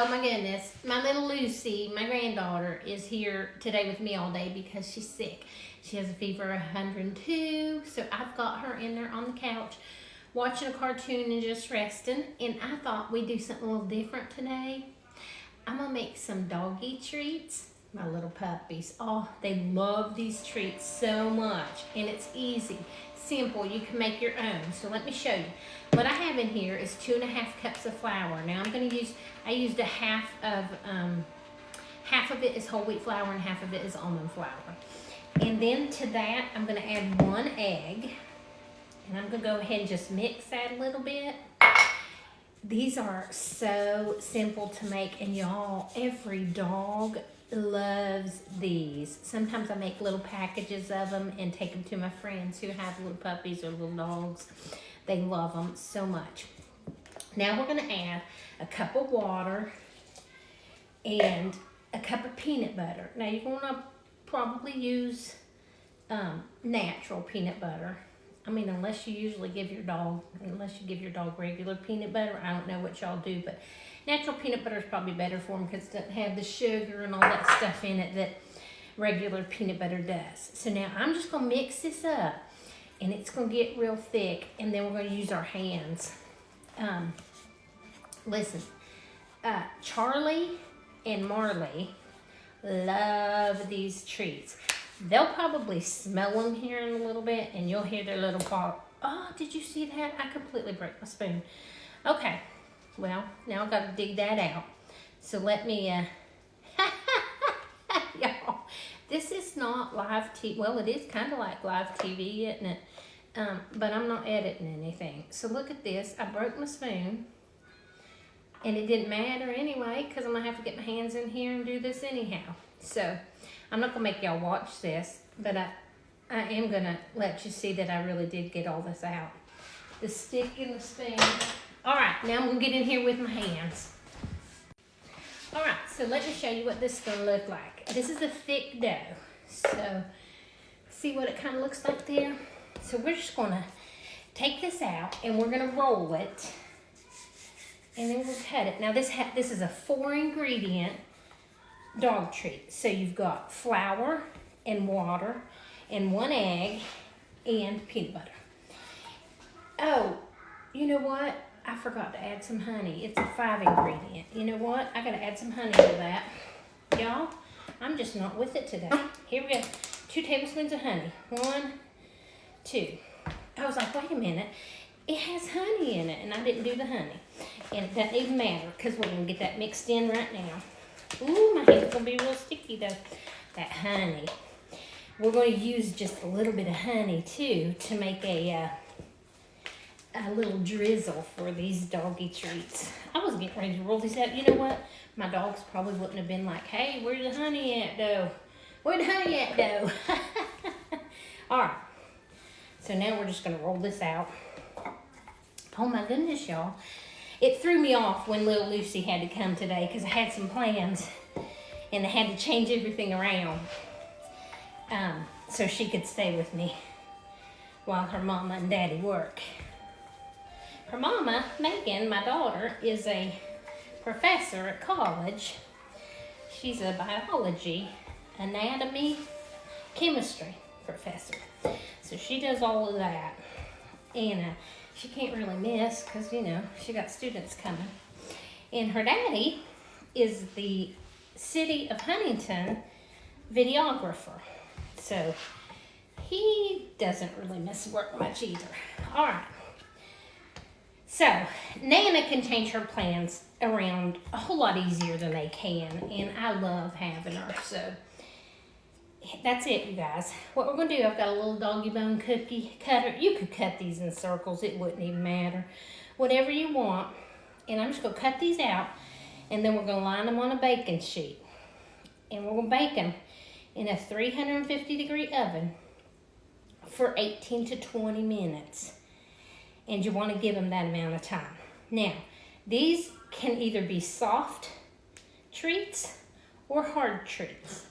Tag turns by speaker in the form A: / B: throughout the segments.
A: Oh my goodness. My little Lucy, my granddaughter, is here today with me all day because she's sick. She has a fever of 102. So I've got her in there on the couch watching a cartoon and just resting. And I thought we'd do something a little different today. I'm going to make some doggy treats. My little puppies. Oh, they love these treats so much. And it's easy, simple. You can make your own. So let me show you. What I have in here is 2.5 cups of flour. Now I'm going to use, I used half of it is whole wheat flour and half of it is almond flour. And then to that, I'm going to add 1 egg. And I'm going to go ahead and just mix that a little bit. These are so simple to make, and y'all, every dog loves these. Sometimes I make little packages of them and take them to my friends who have little puppies or little dogs. They love them so much. Now we're going to add a cup of water and a cup of peanut butter. Now you're going to probably use natural peanut butter. I mean, unless you give your dog regular peanut butter. I don't know what y'all do, but natural peanut butter is probably better for them because it doesn't have the sugar and all that stuff in it that regular peanut butter does. So now I'm just going to mix this up, and it's going to get real thick, and then we're going to use our hands. Listen, Charlie and Marley love these treats. They'll probably smell them here in a little bit, and you'll hear their little paw. Oh, did you see that? I completely broke my spoon. Okay, well, now I've got to dig that out. So let me, y'all, this is not live TV. Well, it is kind of like live TV, isn't it? But I'm not editing anything. So look at this. I broke my spoon, and it didn't matter anyway because I'm going to have to get my hands in here and do this anyhow. So I'm not going to make y'all watch this, but I am going to let you see that I really did get all this out. The stick and the spoon. All right, now I'm going to get in here with my hands. All right, so let me show you what this is going to look like. This is a thick dough. So see what it kind of looks like there? So we're just going to take this out, and we're going to roll it, and then we'll cut it. Now this is a 4-ingredient dog treat. So you've got flour and water and 1 egg and peanut butter. Oh, you know what? I forgot to add some honey. It's a 5-ingredient. You know what? I gotta add some honey to that. Y'all, I'm just not with it today. Here we go. 2 tablespoons of honey. 1, 2. I was like, wait a minute. It has honey in it, and I didn't do the honey. And it doesn't even matter because we're gonna get that mixed in right now. Ooh, my hand's gonna be real sticky though. That honey. We're gonna use just a little bit of honey too to make a little drizzle for these doggy treats. I was getting ready to roll these out. You know what? My dogs probably wouldn't have been like, hey, where's the honey at though? Where's the honey at though? All right. So now we're just gonna roll this out. Oh my goodness, y'all. It threw me off when little Lucy had to come today because I had some plans and I had to change everything around so she could stay with me while her mama and daddy work. Her mama, Megan, my daughter, is a professor at college. She's a biology, anatomy, chemistry professor. So she does all of that. And she can't really miss because, you know, she got students coming. And her daddy is the City of Huntington videographer. So he doesn't really miss work much either. All right. So Nana can change her plans around a whole lot easier than they can. And I love having her. So that's it, you guys. What we're going to do, I've got a little doggy bone cookie cutter. You could cut these in circles. It wouldn't even matter. Whatever you want. And I'm just going to cut these out. And then we're going to line them on a baking sheet. And we're going to bake them in a 350-degree oven for 18 to 20 minutes. And you want to give them that amount of time. Now, these can either be soft treats or hard treats.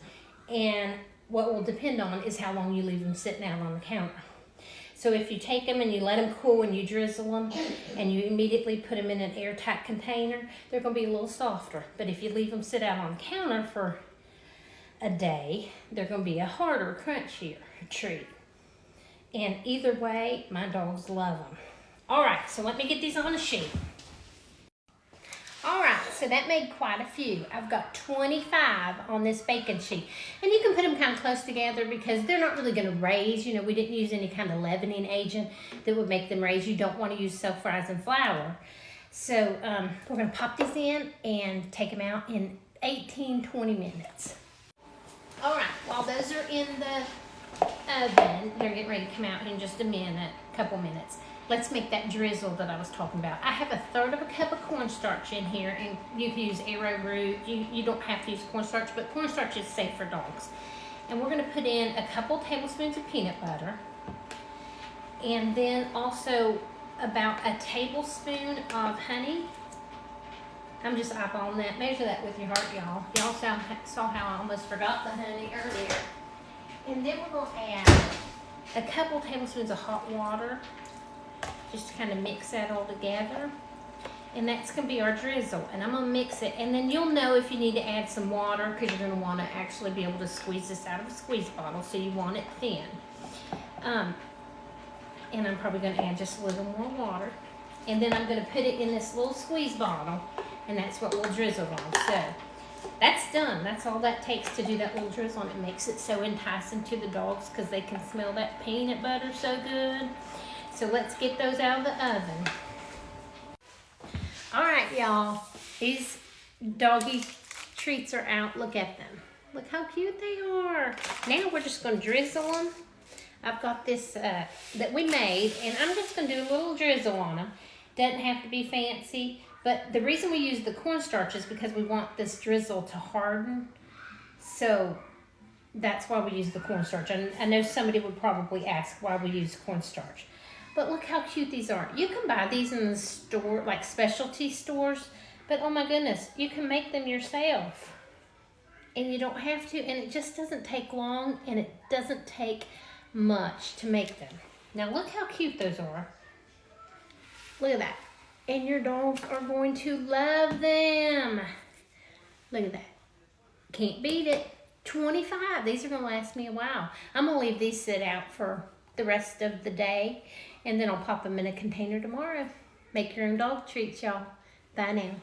A: And what will depend on is how long you leave them sitting out on the counter. So if you take them and you let them cool and you drizzle them and you immediately put them in an airtight container, they're going to be a little softer. But if you leave them sit out on the counter for a day, they're going to be a harder, crunchier treat. And either way, my dogs love them. All right, so let me get these on a sheet. All right, so that made quite a few. I've got 25 on this baking sheet. And you can put them kind of close together because they're not really going to raise. You know, we didn't use any kind of leavening agent that would make them raise. You don't want to use self-rising flour. So we're going to pop these in and take them out in 18-20 minutes. All right, while those are in the oven, they're getting ready to come out in just a couple minutes. Let's make that drizzle that I was talking about. I have 1/3 of a cup of cornstarch in here, and you can use arrowroot. You don't have to use cornstarch, but cornstarch is safe for dogs. And we're gonna put in a couple tablespoons of peanut butter, and then also about a tablespoon of honey. I'm just eyeballing that. Measure that with your heart, y'all. Y'all saw how I almost forgot the honey earlier. And then we're gonna add a couple tablespoons of hot water, just to kind of mix that all together. And that's gonna be our drizzle. And I'm gonna mix it, and then you'll know if you need to add some water, because you're gonna wanna actually be able to squeeze this out of a squeeze bottle, so you want it thin. And I'm probably gonna add just a little more water. And then I'm gonna put it in this little squeeze bottle, and that's what we'll drizzle on. So that's done. That's all that takes to do that little drizzle, and it makes it so enticing to the dogs because they can smell that peanut butter so good. So let's get those out of the oven. All right, y'all. These doggy treats are out. Look at them. Look how cute they are. Now we're just going to drizzle them. I've got this that we made, and I'm just going to do a little drizzle on them. Doesn't have to be fancy, but the reason we use the cornstarch is because we want this drizzle to harden. So that's why we use the cornstarch. And I know somebody would probably ask why we use cornstarch. But look how cute these are. You can buy these in the store, like specialty stores, but oh my goodness, you can make them yourself. And you don't have to, and it just doesn't take long, and it doesn't take much to make them. Now look how cute those are. Look at that. And your dogs are going to love them. Look at that. Can't beat it. 25. These are going to last me a while. I'm going to leave these sit out for the rest of the day, and then I'll pop them in a container tomorrow. Make your own dog treats, y'all. Bye now.